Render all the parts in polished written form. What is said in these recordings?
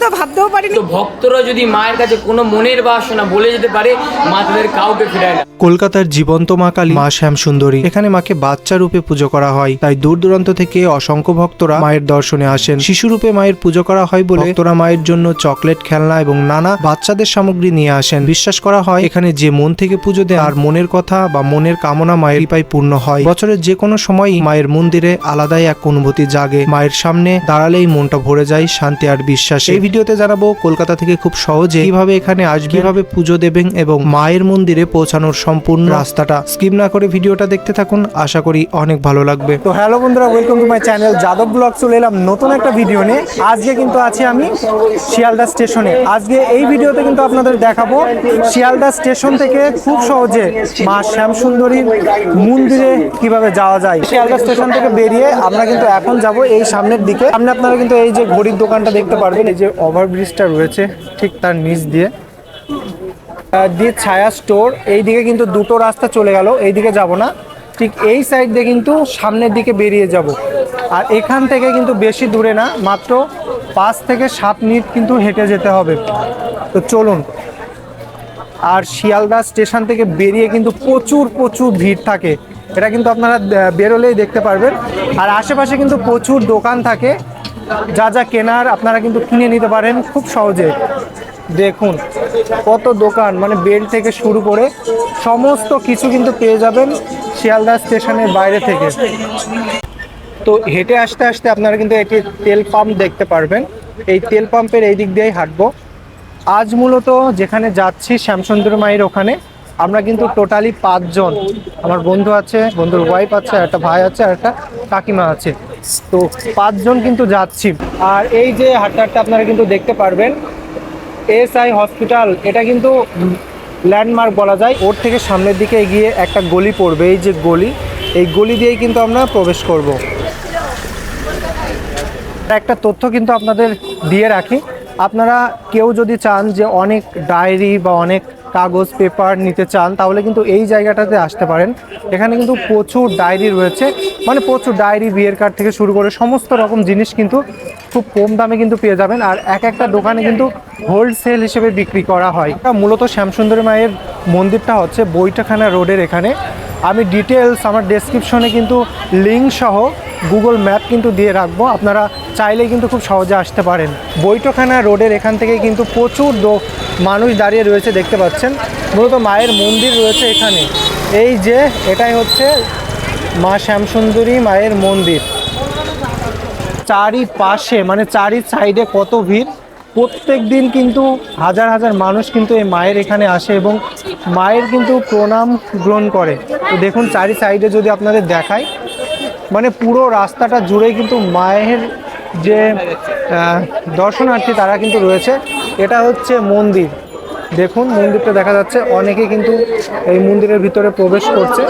তো ভাবতেও পারিনি। তো ভক্তরা যদি মায়ের কাছে কোনো মনের বাসনা বলে যেতে পারে, মা তাদের কাউকে ফেরায় না। কলকাতার জীবন্ত মা কালী মা শ্যামসুন্দরী, এখানে মাকে বাচ্চা রূপে পুজো করা হয়, তাই দূর দূরান্ত থেকে অসংখ্য ভক্তরা মায়ের দর্শনে আসেন। শিশু রূপে মায়ের পুজো করা হয় বলে ভক্তরা মায়ের জন্য চকলেট, খেলনা এবং নানা বাচ্চাদের সামগ্রী নিয়ে আসেন। বিশ্বাস করা হয় এখানে যে মন থেকে পুজো দেয় আর মনের কথা বা মনের কামনা মায়ের কৃপায় পূর্ণ হয়। বছরের যে কোনো সময়ই মায়ের মন্দিরে আলাদাই এক অনুভূতি জাগে। মায়ের সামনে দাঁড়ালেই মনটা ভরে যায় শান্তি আর বিশ্বাস। এই ভিডিওতে জানাবো কলকাতা থেকে খুব সহজে কিভাবে এখানে আসবে, কিভাবে পুজো দেবেন এবং মায়ের মন্দিরে পৌঁছানোর সম্পূর্ণ রাস্তাটা। স্কিপ না করে ভিডিওটা দেখতে থাকুন, আশা করি অনেক ভালো লাগবে। তো হ্যালো বন্ধুরা, welcome to my channel Yadav blog. চলে এলাম নতুন একটা ভিডিও নিয়ে। আজকে কিন্তু আছি আমি শিয়ালদা স্টেশনে। আজকে এই ভিডিওতে কিন্তু আপনাদের দেখাবো শিয়ালদা স্টেশন থেকে খুব সহজে মা শ্যামসুন্দরীর মন্দিরে কিভাবে যাওয়া যায়। শিয়ালদা স্টেশন থেকে বেরিয়ে আমরা কিন্তু এখন যাব এই সামনের দিকে। সামনে আপনারা কিন্তু এই যে ঘড়ির দোকানটা দেখতে পারবেন, এই যে ওভারব্রিজটা রয়েছে ঠিক তার নিচ দিয়ে ছায়া স্টোর। এইদিকে কিন্তু দুটো রাস্তা চলে গেল, এইদিকে যাব না, ঠিক এই সাইড দিয়ে কিন্তু সামনের দিকে বেরিয়ে যাব। আর এখান থেকে কিন্তু বেশি দূরে না, মাত্র 5 থেকে 7 মিনিট কিন্তু হেঁটে যেতে হবে। তো চলুন। আর শিয়ালদা স্টেশন থেকে বেরিয়ে কিন্তু প্রচুর ভিড় থাকে, এটা কিন্তু আপনারা বেরোলেই দেখতে পারবেন। আর আশেপাশে কিন্তু প্রচুর দোকান থাকে, যা যা কেনার আপনারা কিন্তু কিনে নিতে পারেন খুব সহজে। দেখুন কত দোকান, মানে বেল্ট থেকে শুরু করে সমস্ত কিছু কিন্তু পেয়ে যাবেন শিয়ালদা স্টেশনের বাইরে থেকে। তো হেঁটে আসতে আসতে আপনারা কিন্তু একটি তেল পাম্প দেখতে পারবেন। এই তেল পাম্পের এই দিক দিয়েই হাঁটবো। আজ মূলত যেখানে যাচ্ছি শ্যামসুন্দরী মায়ের ওখানে, আমরা কিন্তু টোটালি 5 জন। আমার বন্ধু আছে, বন্ধুর ওয়াইফ আছে, একটা ভাই আছে, আর একটা কাকিমা আছে। তো 5 জন কিন্তু যাচ্ছি। আর এই যে হাঁটতে আপনারা কিন্তু দেখতে পারবেন এসআই হসপিটাল, এটা কিন্তু ল্যান্ডমার্ক বলা যায়। ওর থেকে সামনের দিকে এগিয়ে একটা গলি পড়বে, এই যে গলি, এই গলি দিয়েই কিন্তু আমরা প্রবেশ করব। একটা তথ্য কিন্তু আপনাদের দিয়ে রাখি, আপনারা কেউ যদি চান যে অনেক ডায়েরি বা অনেক কাগজ পেপার নিতে চান, তাহলে কিন্তু এই জায়গাটাতে আসতে পারেন। এখানে কিন্তু প্রচুর ডায়েরি রয়েছে, মানে প্রচুর ডায়েরি, বিয়ের কার্ড থেকে শুরু করে সমস্ত রকম জিনিস কিন্তু খুব কম দামে কিন্তু পেয়ে যাবেন। আর একটা দোকানে কিন্তু হোলসেল হিসেবে বিক্রি করা হয়। মূলত শ্যামসুন্দরী মায়ের মন্দিরটা হচ্ছে বৈঠকখানা রোডের এখানে। আমি ডিটেলস আমার ডেসক্রিপশনে কিন্তু লিঙ্ক সহ গুগল ম্যাপ কিন্তু দিয়ে রাখবো, আপনারা চাইলেই কিন্তু খুব সহজে আসতে পারেন। বৈঠকখানা রোডের এখান থেকে কিন্তু প্রচুর মানুষ দাঁড়িয়ে রয়েছে, দেখতে পাচ্ছেন। মূলত মায়ের মন্দির রয়েছে এখানে। এই যে এটাই হচ্ছে মা শ্যামসুন্দরী মায়ের মন্দির। চারিপাশে মানে চারি সাইডে কত ভিড়, প্রত্যেক দিন কিন্তু হাজার হাজার মানুষ কিন্তু এই মায়ের এখানে আসে এবং মায়ের কিন্তু প্রণাম গ্রহণ করে। তো দেখুন চারি সাইডে যদি আপনাদের দেখায়, মানে পুরো রাস্তাটা জুড়ে কিন্তু মায়ের যে দর্শনার্থী তারা কিন্তু রয়েছে। এটা হচ্ছে মন্দির, দেখুন মন্দিরটা দেখা যাচ্ছে। অনেকে কিন্তু এই মন্দিরের ভিতরে প্রবেশ করছে।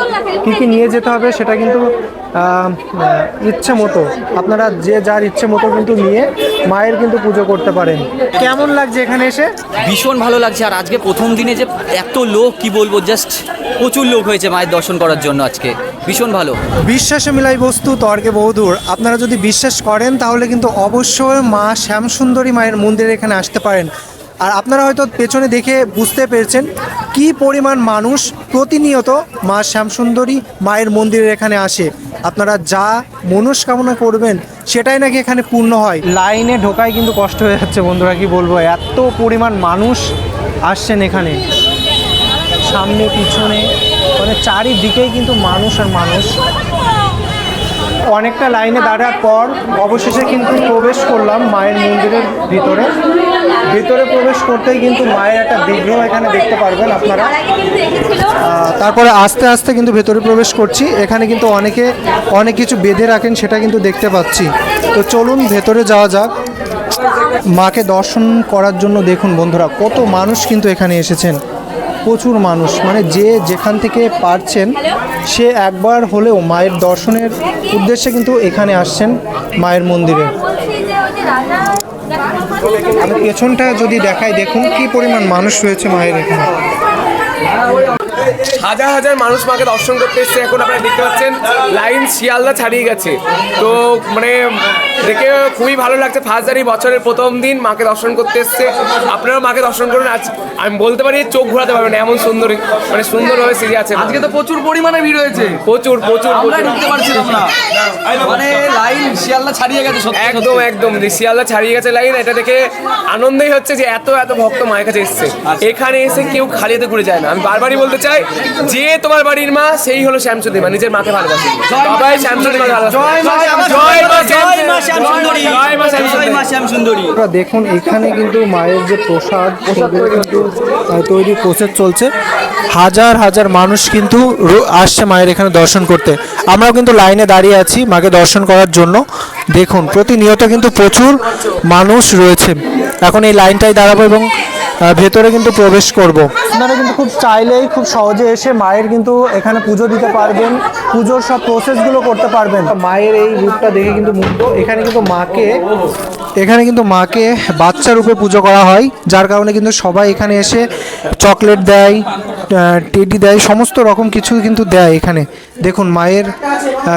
কি নিয়ে যেতে হবে সেটা কিন্তু ইচ্ছে মতো, আপনারা যে যার ইচ্ছে মতো কিন্তু নিয়ে মায়ের কিন্তু পুজো করতে পারেন। কেমন লাগছে এখানে এসে? ভীষণ ভালো লাগছে। আর আজকে প্রথম দিনে যে এত লোক, কি বলবো, জাস্ট প্রচুর লোক হয়েছে মায়ের দর্শন করার জন্য। আজকে ভীষণ ভালো। বিশ্বাসে মিলাই বস্তু তর্কে বহুদূর। আপনারা যদি বিশ্বাস করেন তাহলে কিন্তু অবশ্যই মা শ্যামসুন্দরী মায়ের মন্দিরে এখানে আসতে পারেন। আর আপনারা হয়তো পেছনে দেখে বুঝতে পেরেছেন কি পরিমাণ মানুষ প্রতিনিয়ত মা শ্যামসুন্দরী মায়ের মন্দিরের এখানে আসে। আপনারা যা মনস্কামনা করবেন সেটাই নাকি এখানে পূর্ণ হয়। লাইনে ঢোকায় কিন্তু কষ্ট হয়ে যাচ্ছে বন্ধুরা, কি বলবো, এত পরিমাণ মানুষ আসছেন এখানে, সামনে পিছনে, মানে চারিদিকেই কিন্তু মানুষ আর মানুষ। অনেকটা লাইনে দাঁড়ার পর অবশেষে কিন্তু প্রবেশ করলাম মায়ের মন্দিরের ভিতরে। ভিতরে প্রবেশ করতেই কিন্তু মায়ের একটা বিগ্রহ এখানে দেখতে পারবেন আপনারা। তারপরে আস্তে আস্তে কিন্তু ভেতরে প্রবেশ করছি। এখানে কিন্তু অনেকে অনেক কিছু বেঁধে রাখেন, সেটা কিন্তু দেখতে পাচ্ছি। তো চলুন ভেতরে যাওয়া যাক মাকে দর্শন করার জন্য। দেখুন বন্ধুরা কত মানুষ কিন্তু এখানে এসেছেন, প্রচুর মানুষ, মানে যে যেখান থেকে পারছেন সে একবার হলেও মায়ের দর্শনের উদ্দেশ্যে কিন্তু এখানে আসছেন মায়ের মন্দিরে। আমি পেছনটা যদি দেখাই, দেখুন কি পরিমাণ মানুষ রয়েছে মায়ের এখানে। হাজার হাজার মানুষ মাকে দর্শন করতে এসছে। এখন আপনারা দেখতে পাচ্ছেন লাইন শিয়ালদা ছাড়িয়ে গেছে। তো মানে দেখে খুবই ভালো লাগছে। ফার্স্ট জার্নি বছরের প্রথম দিন মাকে দর্শন করতে এসছে। আপনারাও মাকে দর্শন করুন। আজ আমি বলতে পারি চোখ ঘোরাতে পারবেন এমন সুন্দর, মানে সুন্দরভাবে সিরিয়ে আছে। আজকে তো প্রচুর পরিমাণে ভিড় হয়েছে, প্রচুর প্রচুর আমরা ঢুকতে পারছিলাম না, মানে লাইন শিয়ালদা ছাড়িয়ে গেছে সত্যি। একদম একদম শিয়ালদা ছাড়িয়ে গেছে লাইন। এটা দেখে আনন্দই হচ্ছে যে এত এত ভক্ত মায়ের কাছে এসছে। এখানে এসে কেউ খালি হাতে ঘুরে যায় না। আমি বারবারই বলতে চাই, যে তোমার বাড়ির মা সেই হলো শ্যামসুন্দরী মা। নিজের মাকে ভালোবাসে, সবাই শ্যামসুন্দরী মা ভালোবাসে। জয় মা শ্যামসুন্দরী, জয় মা শ্যামসুন্দরী। আপনারা দেখুন এখানে কিন্তু মায়ের যে প্রসাদ সেগুলো কিন্তু তৈরির প্রসেস চলছে। হাজার হাজার মানুষ কিন্তু আসছে মায়ের এখানে দর্শন করতে। আমরাও কিন্তু লাইনে দাঁড়িয়ে আছি মাকে দর্শন করার জন্য। দেখুন প্রতিনিয়ত কিন্তু প্রচুর মানুষ রয়েছে। এখন এই লাইনটাই দাঁড়াবো এবং ভেতরে কিন্তু প্রবেশ করব। আপনারা কিন্তু খুব চাইলেই খুব সহজে এসে মায়ের কিন্তু এখানে পুজো দিতে পারবেন, পুজোর সব প্রসেসগুলো করতে পারবেন। মায়ের এই রূপটা দেখে কিন্তু মুগ্ধ। এখানে কিন্তু মাকে বাচ্চা রূপে পুজো করা হয়, যার কারণে কিন্তু সবাই এখানে এসে চকলেট দেয়, টেডি দেয়, সমস্ত রকম কিছু কিন্তু দেয় এখানে। দেখুন মায়ের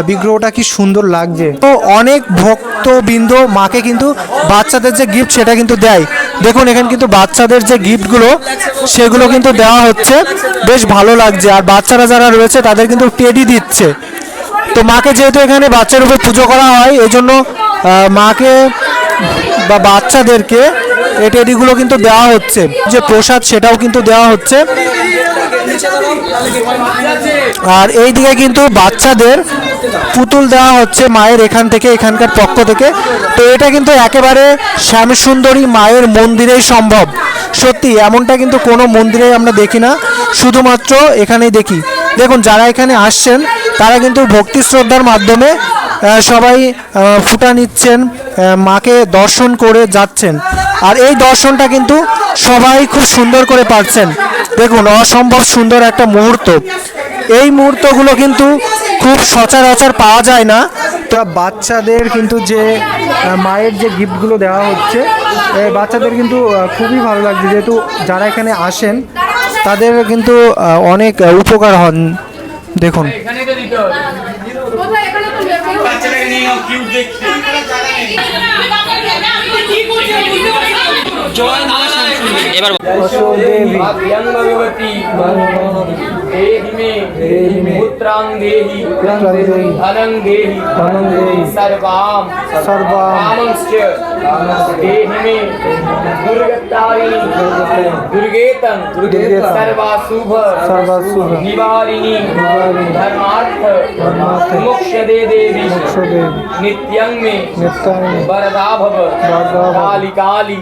বিগ্রহটা কি সুন্দর লাগছে। তো অনেক ভক্তবৃন্দ মাকে কিন্তু বাচ্চাদের যে গিফট সেটা কিন্তু দেয়। দেখুন এখানে কিন্তু বাচ্চাদের যে গিফটগুলো সেগুলো কিন্তু দেওয়া হচ্ছে, বেশ ভালো লাগছে। আর বাচ্চারা যারা রয়েছে তাদের কিন্তু টেডি দিচ্ছে। তো মাকে যেহেতু এখানে বাচ্চার উপর পুজো করা হয়, এই জন্য মাকে বা বাচ্চাদেরকে এই টেডিগুলো কিন্তু দেওয়া হচ্ছে। যে প্রসাদ সেটাও কিন্তু দেওয়া হচ্ছে। আর এই দিকে কিন্তু বাচ্চাদের পুতুল দেওয়া হচ্ছে মায়ের এখানকার পক্ষ থেকে। তো এটা কিন্তু একেবারে শ্যামসুন্দরী মায়ের মন্দিরেই সম্ভব। সত্যি এমনটা কিন্তু কোনো মন্দিরে আমরা দেখি না, শুধুমাত্র এখানেই দেখি। দেখুন যারা এখানে আসছেন তারা কিন্তু ভক্তি শ্রদ্ধার মাধ্যমে সবাই ফুটা নিচ্ছেন, মাকে দর্শন করে যাচ্ছেন। আর এই দর্শনটা কিন্তু সবাই খুব সুন্দর করে পাচ্ছেন। দেখুন অসম্ভব সুন্দর একটা মুহূর্ত। এই মুহূর্তগুলো কিন্তু খুব সচরাচর পাওয়া যায় না। তো বাচ্চাদের কিন্তু যে মায়ের যে গিফটগুলো দেওয়া হচ্ছে, বাচ্চাদের কিন্তু খুবই ভালো লাগছে, যেহেতু যারা এখানে আসেন তাদের কিন্তু অনেক উপকার হন। দেখুন এবার देहि मे पुत्रां देहि धनं देहि सर्वां कामंश्च देहि मे दुर्गतारिणी दुर्गेतं सर्वाशुभ निवारिणी धर्मार्थ मोक्षदे देवी नित्यं मे वरदा भव काली काली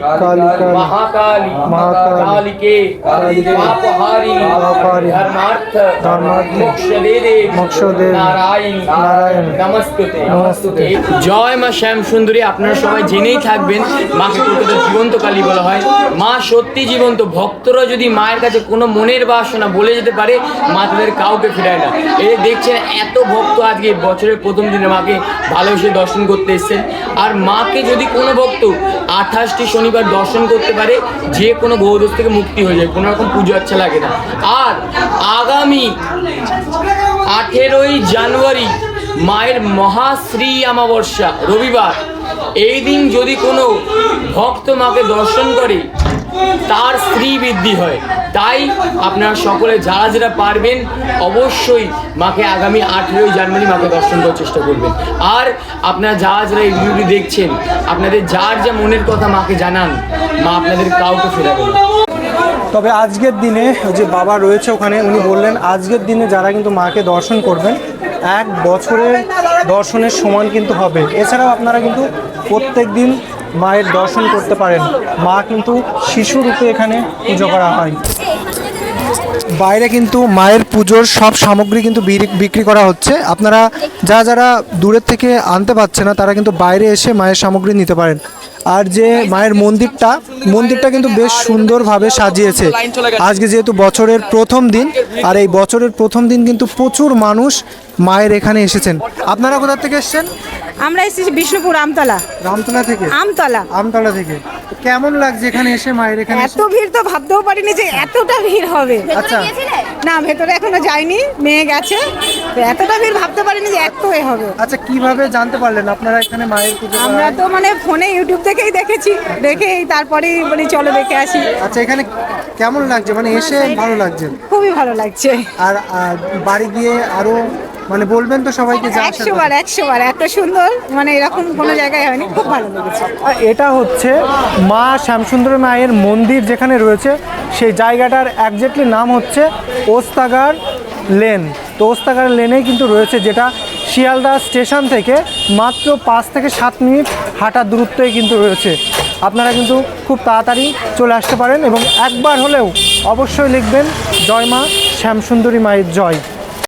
महाकाली कालिके पापहारिणी धर्मार्थ मोक्षदे देवी नारायण नमस्ते। জয় মা শ্যাম সুন্দরী। আপনারা সবাই জেনেই থাকবেন মাকে কলকাতার জীবন্ত কালী বলা হয়। মা সত্যি জীবন্ত। ভক্তরা যদি মায়ের কাছে কোনো মনের বাসনা বলে যেতে পারে, মা তাদের কাউকে ফেরায় না। এই দেখছেন এত ভক্ত আজকে বছরের প্রথম দিনে মাকে ভালোবেসে দর্শন করতে এসেছেন। আর মাকে যদি কোনো ভক্ত 28টি শনিবার দর্শন করতে পারে, যে কোনো গৌরব থেকে মুক্তি হয়ে যায়, কোনো রকম পুজো আচ্ছা লাগে না। আর আগামী 18ই জানুয়ারি মায়ের মহাশ্রী অমাবস্যা রবিবার, এই দিন যদি কোনো ভক্ত মাকে দর্শন করে তার স্ত্রী বৃদ্ধি হয়। তাই আপনারা সকলে যারা যারা পারবেন অবশ্যই মাকে আগামী 18ই জানুয়ারি মাকে দর্শন করার চেষ্টা করবেন। আর আপনারা যারা যারা এই ভিডিওটি দেখছেন, আপনাদের যার যা মনের কথা মাকে জানান, মা আপনাদের কাউকে ফেরাবে না। তবে আজকের দিনে যে বাবা রয়েছে ওখানে, উনি বললেন আজকের দিনে যারা কিন্তু মাকে দর্শন করবেন 1 বছরের দর্শনের সমান কিন্তু হবে। এছাড়াও আপনারা কিন্তু প্রত্যেক দিন মায়ের দর্শন করতে পারেন। মা কিন্তু শিশু রূপে এখানে পুজো করা হয়। বাইরে কিন্তু মায়ের পুজোর সব সামগ্রী কিন্তু বিক্রি করা হচ্ছে। আপনারা যারা দূরের থেকে আনতে পারছেন না তারা কিন্তু বাইরে এসে মায়ের সামগ্রী নিতে পারেন। আর যে মায়ের মন্দিরটা কিন্তু বেশ সুন্দরভাবে সাজিয়েছে। আজকে যেহেতু বছরের প্রথম দিন, আর এই বছরের প্রথম দিন কিন্তু প্রচুর মানুষ মায়ের এখানে এসেছেন। আপনারা কোথা থেকে এসেছেন? আমরা এসেছি বিষ্ণুপুর রামতলা থেকে। আমতলা থেকে। কেমন লাগছে এখানে এসে মায়ের এখানে? এত ভিড় তো ভাবতেও পারিনি যে এতটা ভিড় হবে। আচ্ছা না ভেতরে এখনো যায়নি, মেয়ে গেছে, তো এতটা ভিড় ভাবতে পারিনি যে এত এ হবে। আচ্ছা, কিভাবে জানতে পারলেন আপনারা এখানে মায়ের পুজো করা আমরা হয়? তো মানে ফোনে ইউটিউব থেকেই দেখেছি, দেখেই তারপরেই বলি চলো দেখে আসি। আচ্ছা, এখানে কেমন লাগছে, মানে এসে ভালো লাগছে? খুবই ভালো লাগছে। আর বাড়ি গিয়ে আরো মানে বলবেন তো সবাইকে যে আসার 100 বার 100 বার, এত সুন্দর মানে এরকম কোনো জায়গায় হয়নি, খুব ভালো লেগেছে। আর এটা হচ্ছে মা শ্যামসুন্দরী মায়ের মন্দির যেখানে রয়েছে, সেই জায়গাটার একজ্যাক্টলি নাম হচ্ছে ওস্তাগার লেন। তো ওস্তাগার লেনেই কিন্তু রয়েছে, যেটা শিয়ালদা স্টেশন থেকে মাত্র 5 থেকে 7 মিনিট হাঁটার দূরত্বই কিন্তু রয়েছে। আপনারা কিন্তু খুব তাড়াতাড়ি চলে আসতে পারেন এবং একবার হলেও অবশ্যই লিখবেন জয় মা শ্যামসুন্দরী মায়ের জয়।